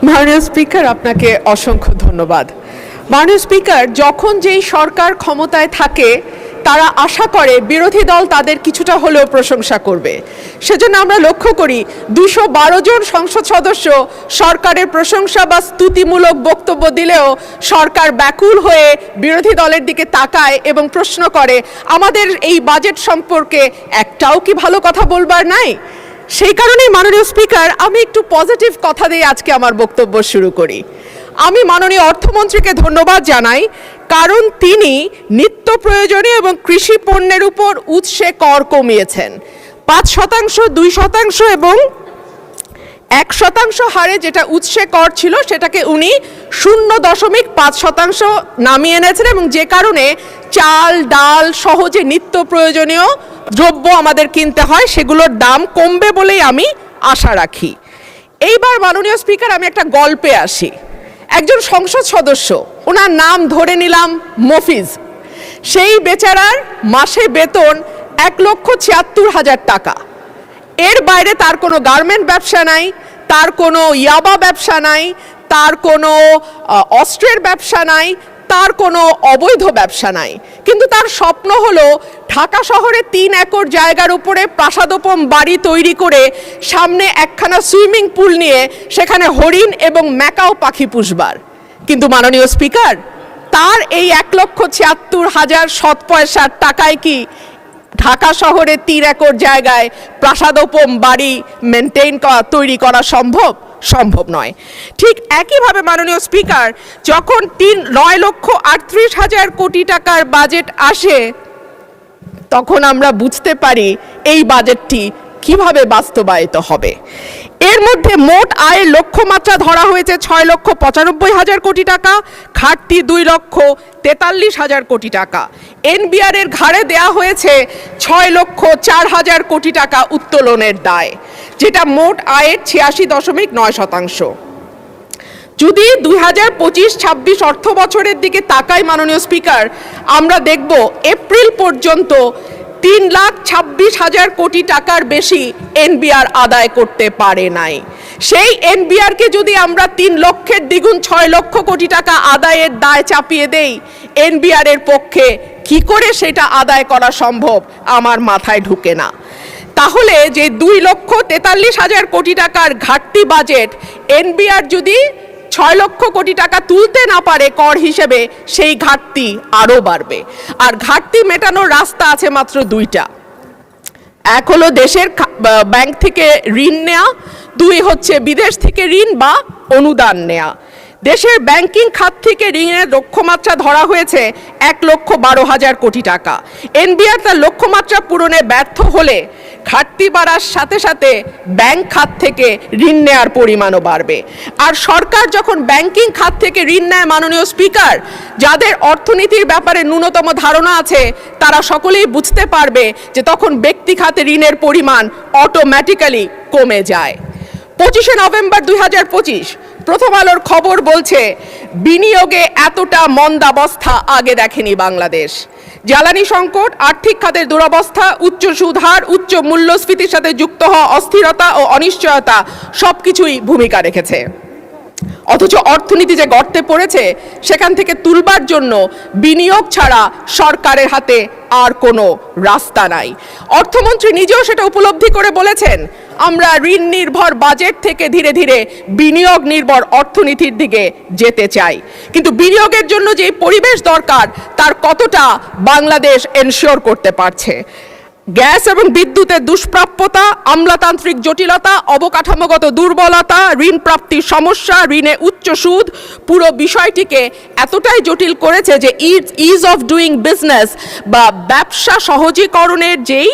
মাননীয় স্পিকার, আপনাকে অসংখ্য ধন্যবাদ। মাননীয় স্পিকার, যখন যেই সরকার ক্ষমতায় থাকে তারা আশা করে বিরোধী দল তাদের কিছুটা হলেও প্রশংসা করবে। সেজন্য আমরা লক্ষ্য করি 212 জন সংসদ সদস্য সরকারের প্রশংসা বা স্তুতিমূলক বক্তব্য দিলেও সরকার ব্যাকুল হয়ে বিরোধী দলের দিকে তাকায় এবং প্রশ্ন করে, আমাদের এই বাজেট সম্পর্কে একটাও কি ভালো কথা বলবার নাই? সেই কারণেই মাননীয় স্পিকার, আমি একটু পজিটিভ কথা দিয়ে আজকে আমার বক্তব্য শুরু করি। আমি মাননীয় অর্থমন্ত্রীকে ধন্যবাদ জানাই, কারণ তিনি নিত্য প্রয়োজনীয় এবং কৃষি পণ্যের উপর উৎসে কর কমিয়েছেন। 5%, 2% এবং 1% হারে যেটা উৎসে কর ছিল সেটাকে উনি 0.5% নামিয়ে এনেছেন, এবং যে কারণে চাল ডাল সহ যে নিত্য প্রয়োজনীয় দ্রব্য আমাদের কিনতে হয় সেগুলোর দাম কমবে বলেই আমি আশা রাখি। এইবার মাননীয় স্পিকার, আমি একটা গল্পে আসি। একজন সংসদ সদস্য, ওনার নাম ধরে নিলাম মফিজ। সেই বেচারার মাসে বেতন 1,76,000 টাকা। এর বাইরে তার কোনো গার্মেন্ট ব্যবসা নাই, তার কোনো ইয়াবা ব্যবসা নাই, তার কোনো অস্ত্রের ব্যবসা নাই, তার কোনো অবৈধ ব্যবসা নাই। কিন্তু তার স্বপ্ন হলো ঢাকা শহরে 3 একর জায়গার উপরে প্রাসাদোপম বাড়ি তৈরি করে সামনে একখানা সুইমিং পুল নিয়ে সেখানে হরিণ এবং ম্যাকাও পাখি পুষবার। কিন্তু মাননীয় স্পিকার, তার এই 1,76,000 সৎ পয়সার টাকায় কি ঢাকা শহরে 3 একর জায়গায় প্রাসাদোপম বাড়ি তৈরি করা সম্ভব নয়। ঠিক একইভাবে মাননীয় স্পিকার, যখন 9,38,000 কোটি টাকার বাজেট আসে তখন আমরা বুঝতে পারি এই বাজেটটি কিভাবে বাস্তবায়িত হবে। এর মধ্যে মোট আয়ের লক্ষ্যমাত্রা ধরা হয়েছে 6,95,000 কোটি টাকা, ঘাটতি 2,43,000 কোটি টাকা। এনবিআর এর ঘাড়ে দেয়া হয়েছে 6,04,000 কোটি টাকা উত্তোলনের দায়, যেটা মোট আয়ের 86.9%। যদি 2025-26 অর্থ বছরের দিকে তাকাই মাননীয় স্পিকার, আমরা দেখব এপ্রিল পর্যন্ত 3,26,000 কোটি টাকার বেশি এনবিআর আদায় করতে পারে নাই। সেই এনবিআরকে যদি আমরা 3 লক্ষের দ্বিগুণ 6 লক্ষ কোটি টাকা আদায়ের দায় চাপিয়ে দেই, এনবিআর এর পক্ষে কি করে সেটা আদায় করা সম্ভব আমার মাথায় ঢুকে না। তাহলে যে 2,43,000 কোটি টাকার ঘাটতি বাজেট, এনবিআর যদি 6 লক্ষ কোটি টাকা তুলতে না পারে কর হিসেবে, সেই ঘাটতি আরও বাড়বে। আর ঘাটতি মেটানোর রাস্তা আছে মাত্র 2টা। এক হলো দেশের ব্যাংক থেকে ঋণ নেয়া, 2 হচ্ছে বিদেশ থেকে ঋণ বা অনুদান নেয়া। দেশের ব্যাংকিং খাত থেকে ঋণের লক্ষ্যমাত্রা ধরা হয়েছে 1,12,000 কোটি টাকা। এনবিআর তার লক্ষ্যমাত্রা পূরণে ব্যর্থ হলে ঘাটতি বাড়ার সাথে সাথে ব্যাংক খাত থেকে ঋণ নেয়ার পরিমাণও বাড়বে। আর সরকার যখন ব্যাংকিং খাত থেকে ঋণ নেয় মাননীয় স্পিকার, যাদের অর্থনীতির ব্যাপারে ন্যূনতম ধারণা আছে তারা সকলেই বুঝতে পারবে যে তখন ব্যক্তি খাতে ঋণের পরিমাণ অটোমেটিক্যালি কমে যায়। 25শে নভেম্বর 2025 প্রথম আলোর খবর বলছে, বিনিয়োগে এতটা মন্দাবস্থা আগে দেখেনি বাংলাদেশ। জ্বালানি সংকট, আর্থিক খাতের দুরবস্থা, উচ্চ সুদ হার, উচ্চ মূল্যস্ফীতির সাথে যুক্ত হওয়া অস্থিরতা ও অনিশ্চয়তা সবকিছুই ভূমিকা রেখেছে। অথচ অর্থনীতি যে গর্তে পড়েছে সেখান থেকে তুলবার জন্য বিনিয়োগ ছাড়া সরকারের হাতে আর কোনো রাস্তা নাই। অর্থমন্ত্রী নিজেও সেটা উপলব্ধি করে বলেছেন, আমরা ঋণ নির্ভর বাজেট থেকে ধীরে ধীরে বিনিয়োগ নির্ভর অর্থনীতির দিকে যেতে চাই। কিন্তু বিনিয়োগের জন্য যে পরিবেশ দরকার তার কতটা বাংলাদেশ এনশিওর করতে পারছে? গ্যাস এবং বিদ্যুতের দুষ্প্রাপ্যতা, আমলাতান্ত্রিক জটিলতা, অবকাঠামোগত দুর্বলতা, ঋণ প্রাপ্তির সমস্যা, ঋণে উচ্চ সুদ পুরো বিষয়টিকে এতটাই জটিল করেছে যে ইজ অফ ডুইং বিজনেস বা ব্যবসা সহজীকরণের যেই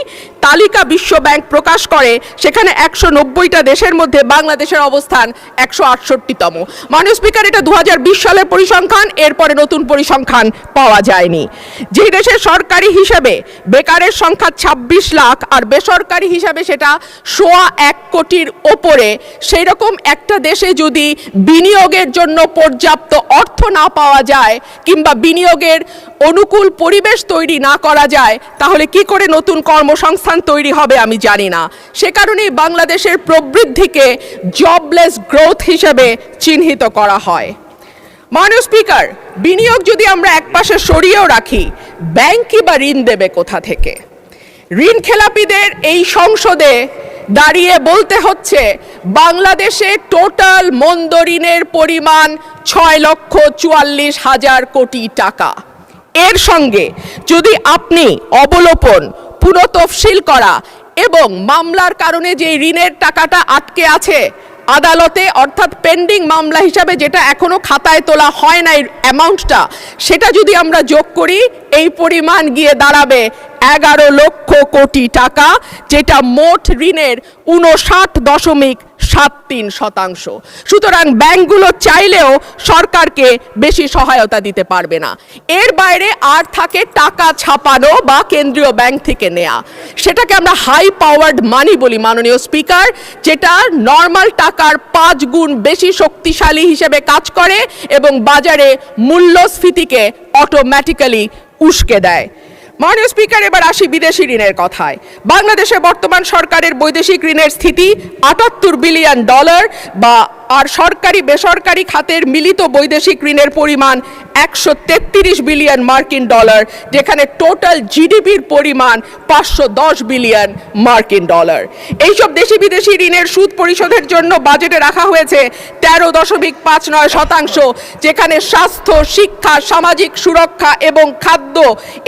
তালিকা বিশ্ব ব্যাংক প্রকাশ করে সেখানে 190টা দেশের মধ্যে বাংলাদেশের অবস্থান 168তম। মাননীয় স্পিকার, এটা 2020 সালের পরিসংখ্যান, এরপরে নতুন পরিসংখ্যান পাওয়া যায়নি। যেই দেশের সরকারি হিসাবে বেকারের সংখ্যা 26 লাখ আর বেসরকারি হিসাবে সেটা 1.25 কোটির ওপরে, সেই রকম একটা দেশে যদি বিনিয়োগের জন্য পর্যাপ্ত অর্থ না পাওয়া যায় কিংবা বিনিয়োগের অনুকূল পরিবেশ তৈরি না করা যায় তাহলে কি করে নতুন কর্মসংস্থান তৈরি হবে আমি জানি না। সে কারণেই বাংলাদেশের প্রবৃদ্ধিকে জবলেস গ্রোথ হিসেবে চিহ্নিত করা হয়। মাননীয় স্পিকার, বিনিয়োগ যদি আমরা একপাশে সরিয়েও রাখি, ব্যাংক কি বা ঋণ দেবে কোথা থেকে? ঋণ খেলাপিদের এই সংসদে দাঁড়িয়ে বলতে হচ্ছে বাংলাদেশে টোটাল মন্দ ঋণের পরিমাণ 6,44,000 কোটি টাকা। এর সঙ্গে যদি আপনি অবলোপন, পুনঃতফসিল করা এবং মামলার কারণে যে ঋণের টাকাটা আটকে আছে আদালতে, অর্থাৎ পেন্ডিং মামলা হিসাবে যেটা এখনো খাতায় তোলা হয় নাই অ্যামাউন্টটা, সেটা যদি আমরা যোগ করি এই পরিমাণ গিয়ে দাঁড়াবে 11 লক্ষ কোটি টাকা, যেটা মোট ঋণের 59.73%। সুতরাং ব্যাংকগুলো চাইলেও সরকারকে বেশি সহায়তা দিতে পারবে না। এর বাইরে আর থাকে টাকা ছাপানো বা কেন্দ্রীয় ব্যাংক থেকে নেয়া, সেটাকে আমরা হাই পাওয়ার্ড মানি বলি মাননীয় স্পিকার, যেটা নর্মাল টাকার 5 গুণ বেশি শক্তিশালী হিসেবে কাজ করে এবং বাজারে মূল্যস্ফীতিকে অটোমেটিক্যালি উস্কে দেয়। মাননীয় স্পিকার, এবার আসি বিদেশি ঋণের কথায়। বাংলাদেশে বর্তমান সরকারের বৈদেশিক ঋণের স্থিতি $78 বিলিয়ন বা আর সরকারি বেসরকারি খাতের মিলিত বৈদেশিক ঋণের পরিমাণ $133 বিলিয়ন, যেখানে টোটাল জিডিপির পরিমাণ $510 বিলিয়ন। এইসব দেশি বিদেশি ঋণের সুদ পরিশোধের জন্য বাজেটে রাখা হয়েছে 13.59%, যেখানে স্বাস্থ্য, শিক্ষা, সামাজিক সুরক্ষা এবং খাদ্য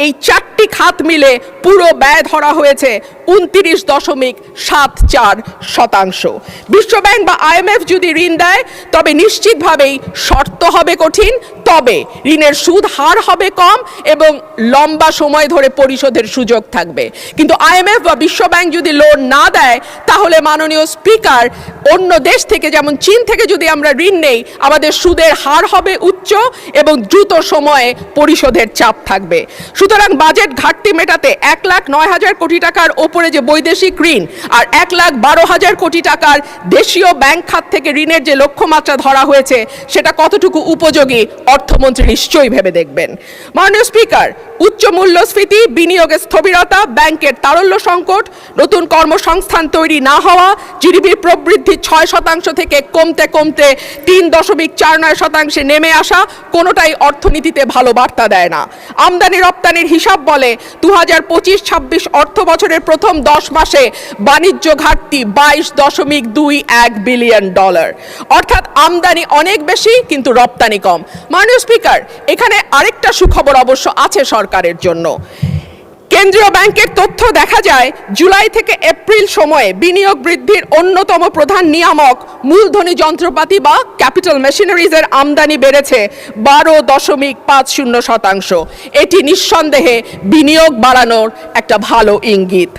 এই 4টি খাত মিলে পুরো ব্যয় ধরা হয়েছে 29.74%। বিশ্বব্যাংক বা IMF যদি ঋণ দেয় তবে নিশ্চিতভাবেই শর্ত হবে কঠিন, তবে ঋণের সুদ হার হবে কম এবং লম্বা সময় ধরে পরিশোধের সুযোগ থাকবে। কিন্তু IMF বা বিশ্বব্যাংক যদি লোন না দেয় তাহলে মাননীয় স্পিকার, অন্য দেশ থেকে যেমন চীন থেকে যদি আমরা ঋণ নেই, আমাদের সুদের হার হবে উচ্চ এবং দ্রুত সময়ে পরিশোধের চাপ থাকবে। সুতরাং বাজেট ঘাটতি মেটাতে 1,09,000 কোটি টাকার ওপরে যে বৈদেশিক ঋণ আর 1,12,000 কোটি টাকার দেশীয় ব্যাংক খাত থেকে ঋণের যে লক্ষ্যমাত্রা ধরা হয়েছে সেটা কতটুকু উপযোগী অর্থমন্ত্রী নিশ্চয়ই ভেবে দেখবেন। মাননীয় স্পিকার, উচ্চ মূল্যস্ফীতি, বিনিয়োগের স্থবিরতা, ব্যাংকের তারল্য সংকট, নতুন কর্মসংস্থান তৈরি না হওয়া, জিডিপির প্রবৃদ্ধি 6% থেকে কমতে কমতে 3.49% নেমে আসা কোনোটাই অর্থনীতিতে ভালো বার্তা দেয় না। আমদানি রপ্তানির হিসাব বলে 2025-26 অর্থ বছরের প্রথম 10 মাসে বাণিজ্য ঘাটতি $22.21 বিলিয়ন, অর্থাৎ আমদানি অনেক বেশি কিন্তু রপ্তানি কম। মাননীয় স্পিকার, এখানে আরেকটা সুখবর অবশ্য আছে সরকারের জন্য। কেন্দ্রীয় ব্যাংকের তথ্য দেখা যায় জুলাই থেকে এপ্রিল সময়ে বিনিয়োগ বৃদ্ধির অন্যতম প্রধান নিয়ামক মূলধনী যন্ত্রপাতি বা ক্যাপিটাল মেশিনারিজের আমদানি বেড়েছে 12.50%। এটি নিঃসন্দেহে বিনিয়োগ বাড়ানোর একটা ভালো ইঙ্গিত।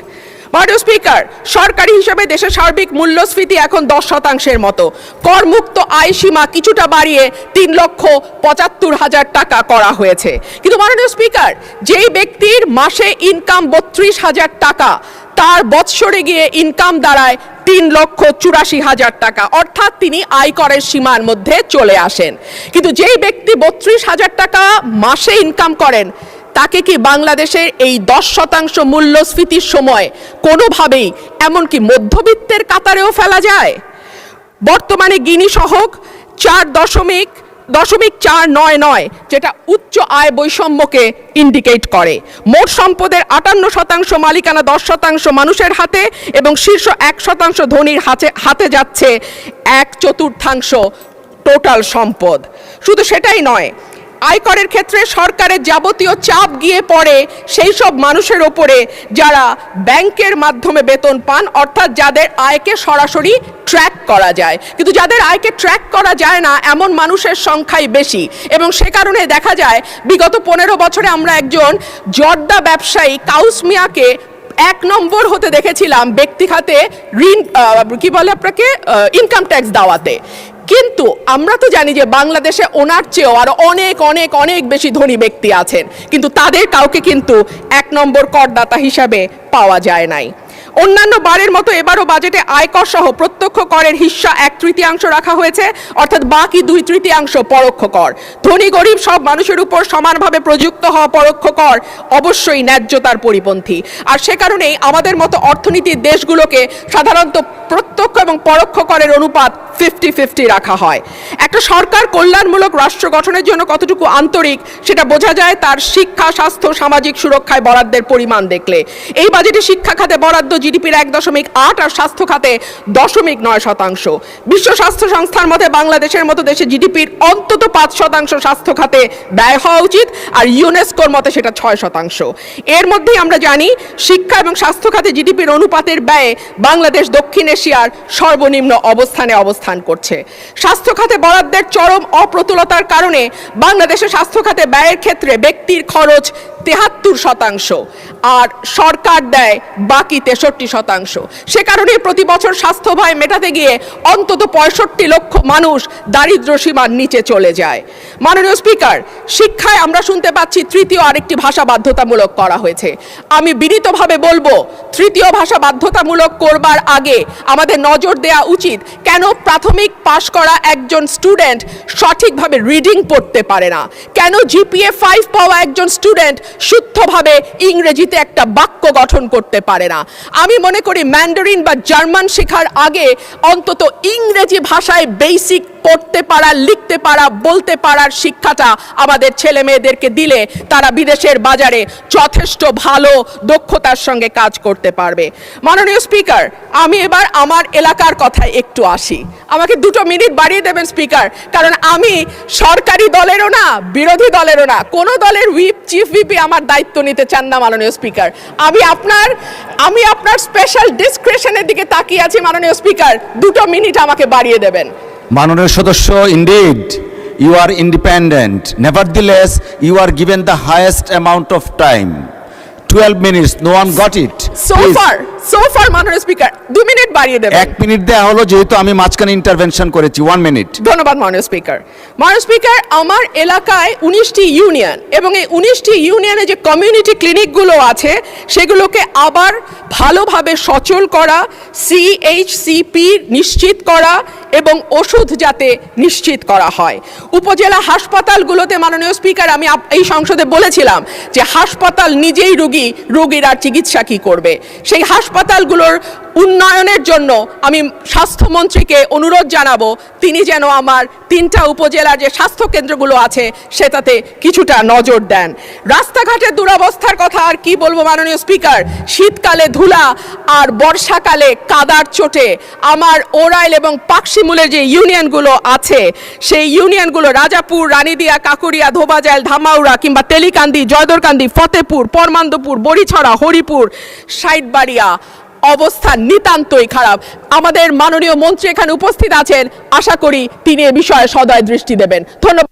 মাননীয় স্পিকার, সরকারি হিসেবে দেশের সার্বিক মূল্যস্ফীতি এখন 10%-এর মতো। করমুক্ত আয় সীমা কিছুটা বাড়িয়ে 3,75,000 টাকা করা হয়েছে। কিন্তু মাননীয় স্পিকার, যেই ব্যক্তির মাসে ইনকাম 32,000 টাকা, তার বৎসরে গিয়ে ইনকাম দাঁড়ায় 3,84,000 টাকা, অর্থাৎ তিনি আয়করের সীমার মধ্যে চলে আসেন। কিন্তু যেই ব্যক্তি 32,000 টাকা মাসে ইনকাম করেন, তাকে কি বাংলাদেশের এই 10% মূল্যস্ফীতির সময় কোনোভাবেই এমনকি মধ্যবিত্তের কাতারেও ফেলা যায়? বর্তমানে গিনি সহগ 4.499, যেটা উচ্চ আয় বৈষম্যকে ইন্ডিকেট করে। মোট সম্পদের 58% মালিকানা 10% মানুষের হাতে এবং শীর্ষ 1% ধনীর হাতে যাচ্ছে 1/4 টোটাল সম্পদ। শুধু সেটাই নয়, আয়করের ক্ষেত্রে সরকারের যাবতীয় চাপ গিয়ে পড়ে সেই সব মানুষের ওপরে যারা ব্যাংকের মাধ্যমে বেতন পান, অর্থাৎ যাদের আয়কে সরাসরি ট্র্যাক করা যায়। কিন্তু যাদের আয়কে ট্র্যাক করা যায় না এমন মানুষের সংখ্যাই বেশি এবং সে কারণে দেখা যায় বিগত 15 বছরে আমরা একজন জর্দা ব্যবসায়ী কাউস মিয়াকে 1 নম্বর হতে দেখেছিলাম ব্যক্তি খাতে ঋণ ইনকাম ট্যাক্স দেওয়াতে। কিন্তু আমরা তো জানি যে বাংলাদেশে ওনার চেয়েও আরো অনেক অনেক অনেক বেশি ধনী ব্যক্তি আছেন, কিন্তু তাদের কাউকে কিন্তু 1 নম্বর করদাতা হিসাবে পাওয়া যায় নাই। অন্যান্য বারের মতো এবারও বাজেটে আয়কর সহ প্রত্যক্ষ করের হিস্সা 1/3 রাখা হয়েছে, অর্থাৎ বাকি 2/3 পরোক্ষ কর। ধনী গরিব সব মানুষের উপর সমানভাবে প্রযুক্ত হওয়া পরোক্ষ কর অবশ্যই ন্যায্যতার পরিপন্থী। আর সে কারণেই আমাদের মতো অর্থনীতির দেশগুলোকে সাধারণত প্রত্যক্ষ এবং পরোক্ষ করের অনুপাত 50-50 রাখা হয়। একটা সরকার কল্যাণমূলক রাষ্ট্র গঠনের জন্য কতটুকু আন্তরিক সেটা বোঝা যায় তার শিক্ষা, স্বাস্থ্য, সামাজিক সুরক্ষায় বরাদ্দের পরিমাণ দেখলে। এই বাজেটে শিক্ষা খাতে বরাদ্দ জিডিপির 1.8 আর স্বাস্থ্য খাতে 0.9%। বিশ্ব স্বাস্থ্য সংস্থার মতে বাংলাদেশের মতো দেশে জিডিপির অন্তত 5% স্বাস্থ্য খাতে ব্যয় হওয়া উচিত, আর ইউনেস্কোর মতে সেটা 6%। এর মধ্যেই আমরা জানি শিক্ষা এবং স্বাস্থ্য খাতে জিডিপির অনুপাতের ব্যয়ে বাংলাদেশ দক্ষিণ এশিয়ার সর্বনিম্ন অবস্থানে অবস্থান করছে। স্বাস্থ্য খাতে বরাদ্দের চরম অপ্রতুলতার কারণে বাংলাদেশের স্বাস্থ্য খাতে ব্যয়ের ক্ষেত্রে ব্যক্তির খরচ 73% আর সরকার দেয় বাকি 63%। সে কারণে প্রতি বছর স্বাস্থ্য ব্যয় মেটাতে গিয়ে অন্তত 65 লক্ষ মানুষ দারিদ্র্য সীমার নিচে চলে যায়। মাননীয় স্পিকার, শিক্ষায় আমরা শুনতে পাচ্ছি তৃতীয় আরেকটি ভাষা বাধ্যতামূলক করা হয়েছে। আমি বিনীতভাবে বলবো, তৃতীয় ভাষা বাধ্যতামূলক করবার আগে আমাদের নজর দেওয়া উচিত কেন প্রাথমিক পাশ করা একজন স্টুডেন্ট সঠিকভাবে রিডিং পড়তে পারে না, কেন জিপিএ 5 পাওয়া একজন স্টুডেন্ট শুদ্ধভাবে ইংরেজিতে একটা বাক্য গঠন করতে পারে না। আমি মনে করি ম্যান্ডারিন বা জার্মান শেখার আগে অন্তত ইংরেজি ভাষায় বেসিক পড়তে পারা, লিখতে পারা, বলতে পারার শিক্ষাটা আমাদের ছেলে মেয়েদেরকে দিলে তারা বিদেশের বাজারে যথেষ্ট ভালো দক্ষতার সঙ্গে কাজ করতে পারবে। মাননীয় স্পিকার, আমি এবার আমার এলাকার কথায় একটু আসি। আমাকে 2 মিনিট বাড়িয়ে দেবেন স্পিকার, কারণ আমি সরকারি দলেরও না, বিরোধী দলেরও না, কোনো দলের হুইপ, চিফ হুইপই আমার দায়িত্ব নিতে চান না। মাননীয় স্পিকার, আমি আপনার স্পেশাল ডিসক্রিশনের দিকে তাকিয়ে আছি। মাননীয় স্পিকার, 2 মিনিট আমাকে বাড়িয়ে দেবেন। মাননীয় সদস্য, indeed you are independent, nevertheless you are given the highest amount of time, 12 minutes, no one got it. So far মাননীয় স্পিকার 2 মিনিট বাড়িয়ে দেবেন। 1 মিনিট দেওয়া হলো, যেহেতু আমি মাঝখানে ইন্টারভেনশন করেছি। 1 মিনিট। ধন্যবাদ মাননীয় স্পিকার। মাননীয় স্পিকার, আমার এলাকায় 19টি ইউনিয়ন এবং এই 19টি ইউনিয়নে যে কমিউনিটি ক্লিনিকগুলো আছে সেগুলোকে আবার ভালোভাবে সচল করা, CHCP নিশ্চিত করা এবং ওষুধ যাতে নিশ্চিত করা হয়। উপজেলা হাসপাতালগুলোতে মাননীয় স্পিকার, আমি এই সংসদে বলেছিলাম যে হাসপাতাল নিজেই রোগীর আর চিকিৎসা কি করবে। সেই হাসপাতালগুলোর উন্নয়নের জন্য আমি স্বাস্থ্যমন্ত্রীকে অনুরোধ জানাবো তিনি যেন আমার 3টা উপজেলার যে স্বাস্থ্য কেন্দ্রগুলো আছে সেটাতে কিছুটা নজর দেন। রাস্তাঘাটের দুরবস্থার কথা আর কি বলবো মাননীয় স্পিকার, শীতকালে ধুলা আর বর্ষাকালে কাদার চোটে আমার ওরাইল এবং পাকশিমুলের যে ইউনিয়নগুলো আছে সেই ইউনিয়নগুলো রাজাপুর, রানীদিয়া, কাকুরিয়া, ধোবাজাইল, ধামাউড়া কিংবা তেলিকান্দি, জয়দরকান্দি, ফতেপুর, পরমান্দপুর, বড়িছড়া, হরিপুর, সাইটবাড়িয়া অবস্থা নিতান্তই খারাপ। আমাদের মাননীয় মন্ত্রী এখানে উপস্থিত আছেন, আশা করি তিনি এ বিষয়ে সদয় দৃষ্টি দেবেন। ধন্যবাদ।